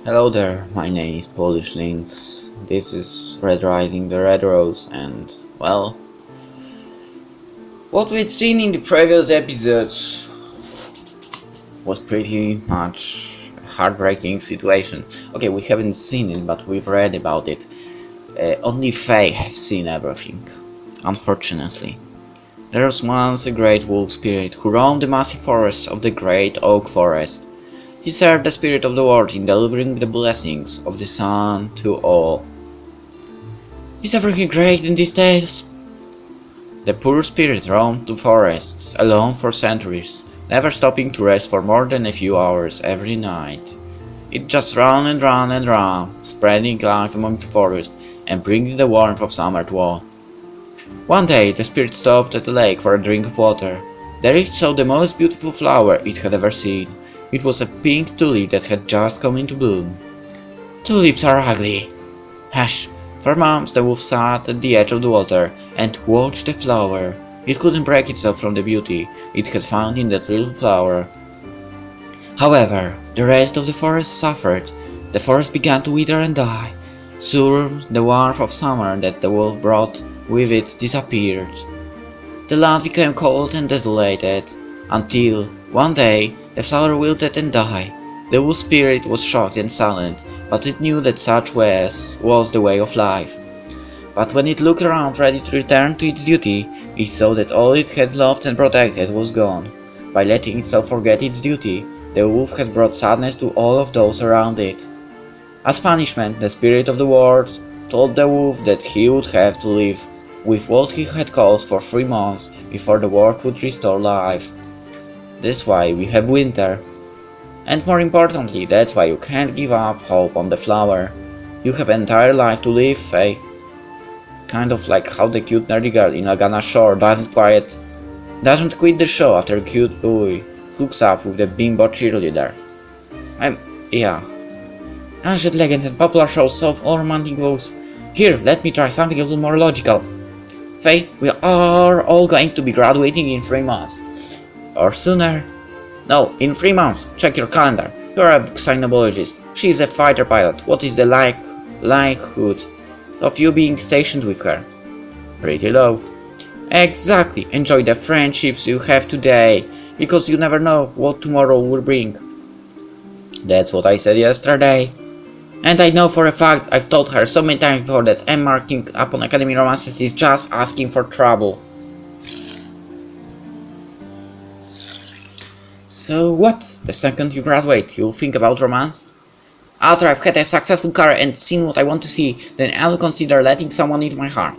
Hello there, my name is PolishLynx. This is Red Rising the Red Rose, and well, what we've seen in the previous episodes was pretty much a heartbreaking situation. Okay, we haven't seen it, but we've read about it. Only Faye has seen everything, unfortunately. There was once a great wolf spirit who roamed the massive forests of the great oak forest. He served the spirit of the world in delivering the blessings of the sun to all. Is everything great in these tales? The poor spirit roamed the forests alone for centuries, never stopping to rest for more than a few hours every night. It just ran and ran and ran, spreading life amongst the forest and bringing the warmth of summer to all. One day the spirit stopped at the lake for a drink of water. There it saw the most beautiful flower it had ever seen. It was a pink tulip that had just come into bloom. Tulips are ugly. Hush! For months the wolf sat at the edge of the water and watched the flower. It couldn't break itself from the beauty it had found in that little flower. However, the rest of the forest suffered. The forest began to wither and die. Soon the warmth of summer that the wolf brought with it disappeared. The land became cold and desolated, until one day the flower wilted and died. The wolf spirit was shocked and silent, but it knew that such was the way of life. But when it looked around ready to return to its duty, it saw that all it had loved and protected was gone. By letting itself forget its duty, the wolf had brought sadness to all of those around it. As punishment, the spirit of the world told the wolf that he would have to live with what he had caused for 3 months before the world would restore life. That's why we have winter. And more importantly, that's why you can't give up hope on the flower. You have an entire life to live, Faye. Kind of like how the cute nerdy girl in Lagana Shore doesn't quit the show after a cute boy hooks up with the bimbo cheerleader. Ancient legends and popular shows solve all romantic woes. Here, let me try something a little more logical. Faye, we are all going to be graduating in 3 months. Or sooner. No, in 3 months. Check your calendar. You are a cynobologist. She is a fighter pilot. What is the likelihood of you being stationed with her? Pretty low. Exactly. Enjoy the friendships you have today, because you never know what tomorrow will bring. That's what I said yesterday. And I know for a fact I've told her so many times before that embarking upon academy romances is just asking for trouble. So what? The second you graduate, you'll think about romance? After I've had a successful career and seen what I want to see, then I'll consider letting someone into my heart.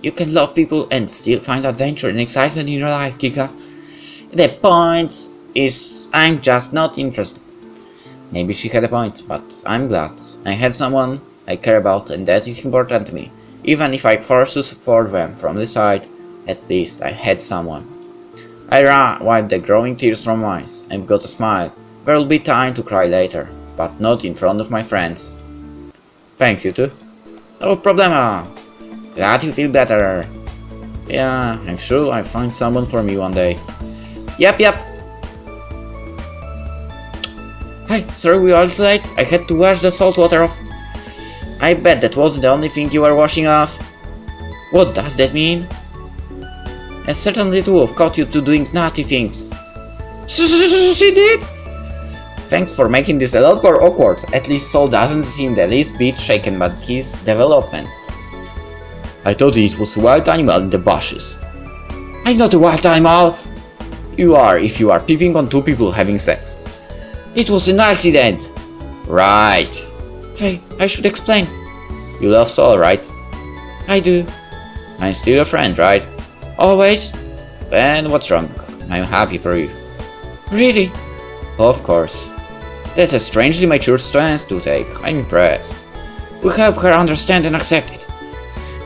You can love people and still find adventure and excitement in your life, Kika. The point is, I'm just not interested. Maybe she had a point, but I'm glad. I had someone I care about, and that is important to me. Even if I'm forced to support them from the side, at least I had someone. I wiped the growing tears from my eyes and got a smile. There'll be time to cry later, but not in front of my friends. Thanks, you too. No problema. Glad you feel better. Yeah, I'm sure I'll find someone for me one day. Yep. Hey, sorry we are late. I had to wash the salt water off. I bet that wasn't the only thing you were washing off. What does that mean? A certain little wolf caught you two doing naughty things. She did? Thanks for making this a lot more awkward. At least Saul doesn't seem the least bit shaken by his development. I thought it was a wild animal in the bushes. I'm not a wild animal. You are if you are peeping on 2 people having sex. It was an accident. Right. Faye, I should explain. You love Saul, right? I do. I'm still your friend, right? Always? Then what's wrong? I'm happy for you. Really? Of course. That's a strangely mature stance to take. I'm impressed. We help her understand and accept it.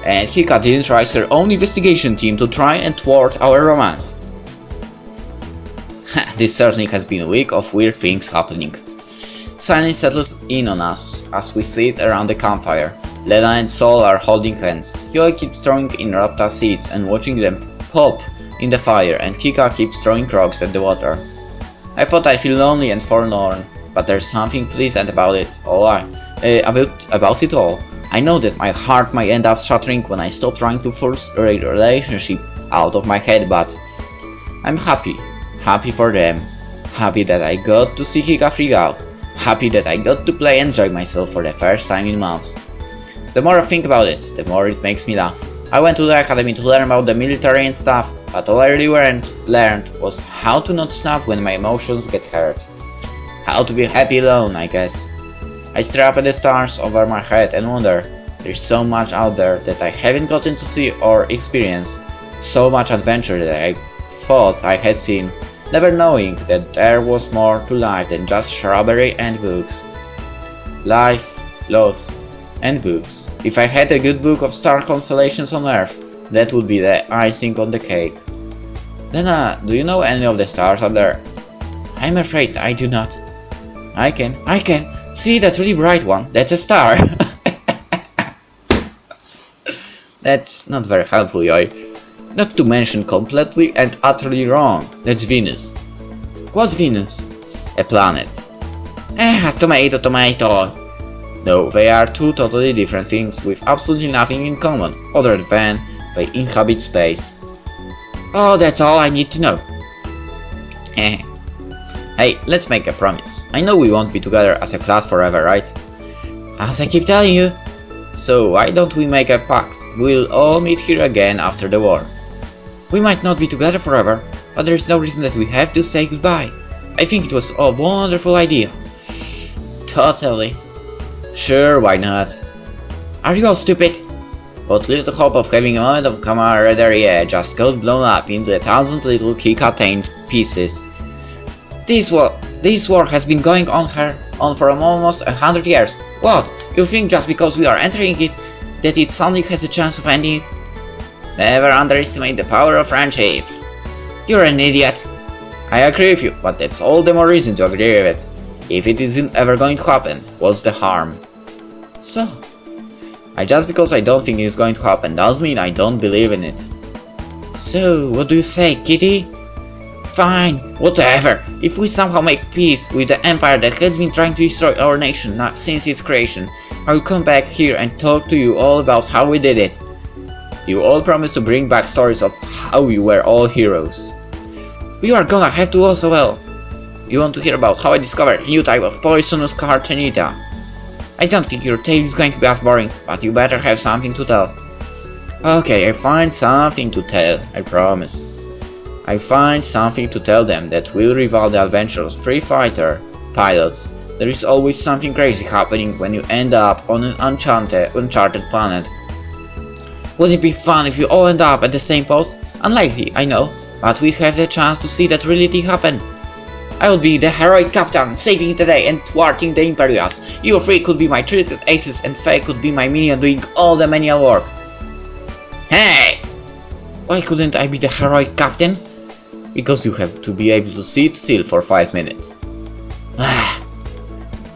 And Hika didn't raise her own investigation team to try and thwart our romance. This certainly has been a week of weird things happening. Silence settles in on us as we sit around the campfire. Lena and Saul are holding hands. Huey keeps throwing in raptor seeds and watching them pop in the fire, and Kika keeps throwing rocks at the water. I thought I'd feel lonely and forlorn, but there's something pleasant about it all. About it all. I know that my heart might end up shattering when I stop trying to force a relationship out of my head, but I'm happy. Happy for them. Happy that I got to see Kika freak out. Happy that I got to play and enjoy myself for the first time in months. The more I think about it, the more it makes me laugh. I went to the academy to learn about the military and stuff, but all I really learned was how to not snap when my emotions get hurt. How to be happy alone, I guess. I stare up at the stars over my head and wonder, there's so much out there that I haven't gotten to see or experience. So much adventure that I thought I had seen, never knowing that there was more to life than just shrubbery and books. Life, loss, and books. If I had a good book of star constellations on Earth, that would be the icing on the cake. Lena, do you know any of the stars up there? I'm afraid I do not. I can. See that really bright one? That's a star. That's not very helpful, Yoi. Not to mention completely and utterly wrong. That's Venus. What's Venus? A planet. Tomato. No, they are two totally different things with absolutely nothing in common, other than they inhabit space. Oh, that's all I need to know. Hey, let's make a promise. I know we won't be together as a class forever, right? As I keep telling you. So why don't we make a pact? We'll all meet here again after the war. We might not be together forever, but there's no reason that we have to say goodbye. I think it was a wonderful idea. Totally. Sure, why not? Are you all stupid? What little hope of having a moment of camaraderie just got blown up into 1,000 little Kika-tained pieces. This war has been going on for almost 100 years. What? You think just because we are entering it, that it suddenly has a chance of ending? Never underestimate the power of friendship. You're an idiot. I agree with you, but that's all the more reason to agree with it. If it isn't ever going to happen, what's the harm? So, just because I don't think it's going to happen doesn't mean I don't believe in it. So, what do you say, kitty? Fine, whatever. If we somehow make peace with the empire that has been trying to destroy our nation since its creation, I will come back here and talk to you all about how we did it. You all promised to bring back stories of how you were all heroes. We are gonna have to also, well. You want to hear about how I discovered a new type of poisonous cartanita? I don't think your tale is going to be as boring, but you better have something to tell. Okay, I find something to tell, I promise. I find something to tell them that will rival the adventures of free fighter pilots. There is always something crazy happening when you end up on an uncharted planet. Wouldn't it be fun if you all end up at the same post? Unlikely, I know, but we have the chance to see that reality happen. I will be the heroic captain, saving the day and thwarting the Imperials. You three could be my treated aces and Faye could be my minion doing all the manual work. Hey! Why couldn't I be the heroic captain? Because you have to be able to sit still for 5 minutes.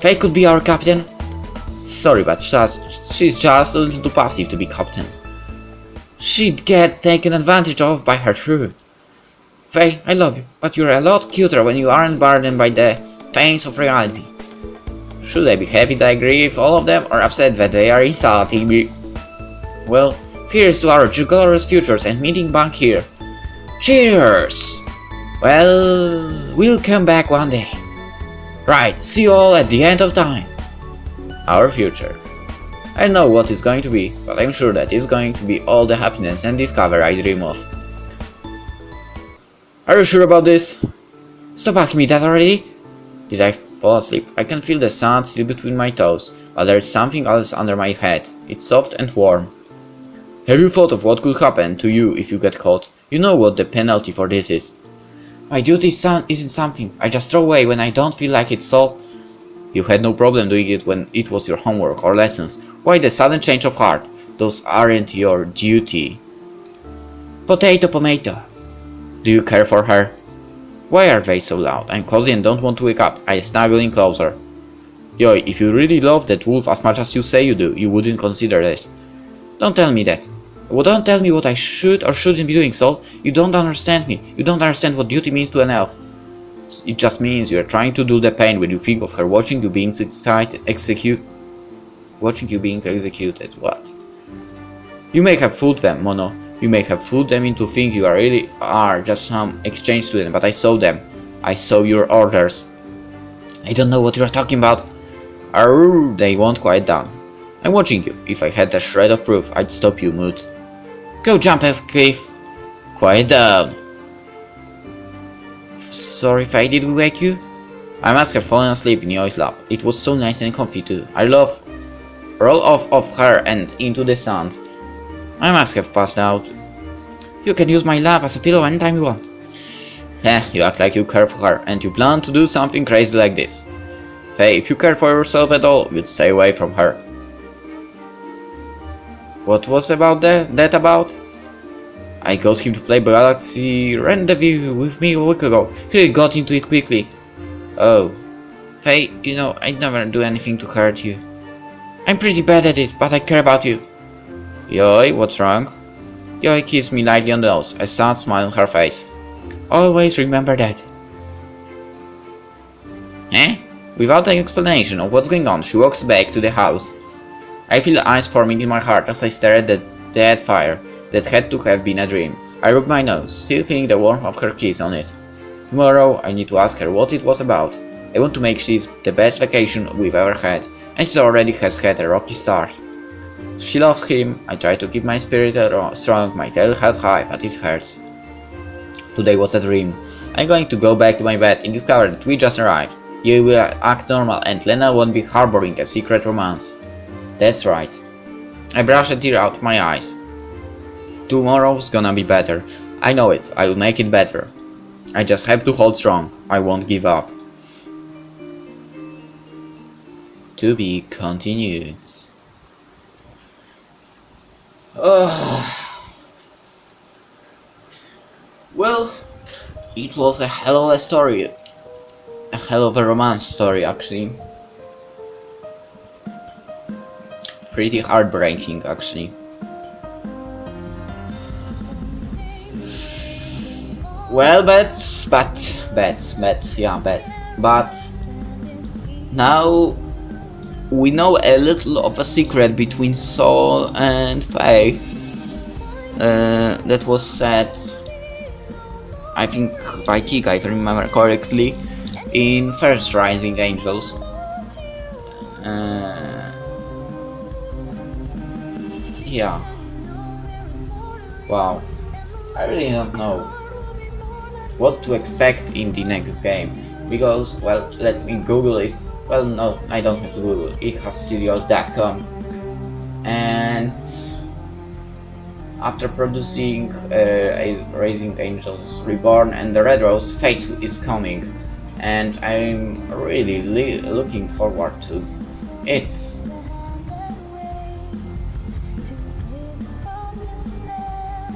Faye could be our captain? Sorry, but she's just a little too passive to be captain. She'd get taken advantage of by her crew. Faye, I love you, but you're a lot cuter when you aren't burdened by the pains of reality. Should I be happy that I agree with all of them, or upset that they are insulting me? Well, here's to our glorious futures and meeting back here. Cheers! Well, we'll come back one day. Right, see you all at the end of time. Our future. I know what it's going to be, but I'm sure that it's going to be all the happiness and discovery I dream of. Are you sure about this? Stop asking me that already. Did I fall asleep? I can feel the sand still between my toes, but there's something else under my head. It's soft and warm. Have you thought of what could happen to you if you get caught? You know what the penalty for this is. My duty isn't something I just throw away when I don't feel like it, so... You had no problem doing it when it was your homework or lessons. Why the sudden change of heart? Those aren't your duty. Potato. Do you care for her? Why are they so loud? I'm cozy and don't want to wake up. I snuggle in closer. Yoi, if you really love that wolf as much as you say you do, you wouldn't consider this. Don't tell me that. Well, don't tell me what I should or shouldn't be doing, Sol. You don't understand me. You don't understand what duty means to an elf. It just means you're trying to do the pain when you think of her watching you being executed. What? You may have fooled them, Mono. You may have fooled them into thinking you really are just some exchange student, but I saw them. I saw your orders. I don't know what you're talking about. Arrgh, they won't quiet down. I'm watching you. If I had a shred of proof, I'd stop you, Mood. Go jump off cliff. Quiet down. Sorry, Faye, did we wake you? I must have fallen asleep in Yoi's lap. It was so nice and comfy too. I roll off of her and into the sand. I must have passed out. You can use my lap as a pillow anytime you want. You act like you care for her, and you plan to do something crazy like this. Faye, if you care for yourself at all, you'd stay away from her. What was that about? I got him to play Galaxy Rendezvous with me a week ago. He really got into it quickly. Oh. Faye, you know, I'd never do anything to hurt you. I'm pretty bad at it, but I care about you. Yoi, what's wrong? Yoi kissed me lightly on the nose, a sad smile on her face. Always remember that. Without an explanation of what's going on, she walks back to the house. I feel ice forming in my heart as I stare at the dead fire that had to have been a dream. I rub my nose, still feeling the warmth of her kiss on it. Tomorrow, I need to ask her what it was about. I want to make this the best vacation we've ever had, and she already has had a rocky start. She loves him. I try to keep my spirit strong, my tail held high, but it hurts. Today was a dream. I'm going to go back to my bed and discover that we just arrived. You will act normal and Lena won't be harboring a secret romance. That's right. I brush a tear out of my eyes. Tomorrow's gonna be better. I know it. I will make it better. I just have to hold strong. I won't give up. To be continued. Well, it was a hell of a story. A hell of a romance story, actually. Pretty heartbreaking, actually. Well, bet. But now we know a little of a secret between Saul and Faye. That was said, I think, by Kika, if I remember correctly, in First Rising Angels. Yeah. Wow. I really don't know what to expect in the next game, because, well, let me Google it. Well, no, I don't have to Google. IDHASstudios.com. And after producing Raising Angels Reborn and the Red Rose, Fate is coming, and I'm really looking forward to it.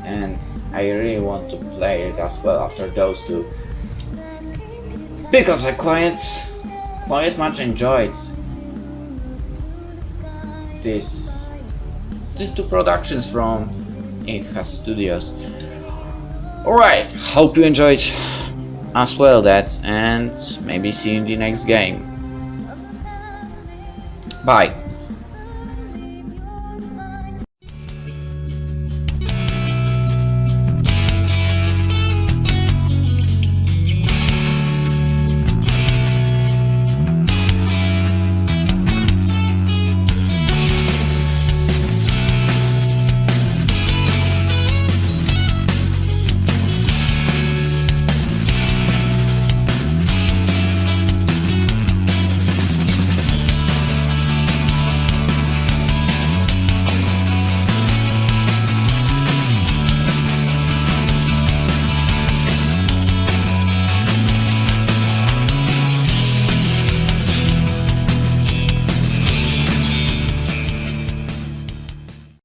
And I really want to play it as well after those two, because I quite much enjoyed these two productions from IDHAS Studios. Alright, hope you enjoyed as well that, and maybe see you in the next game. Bye.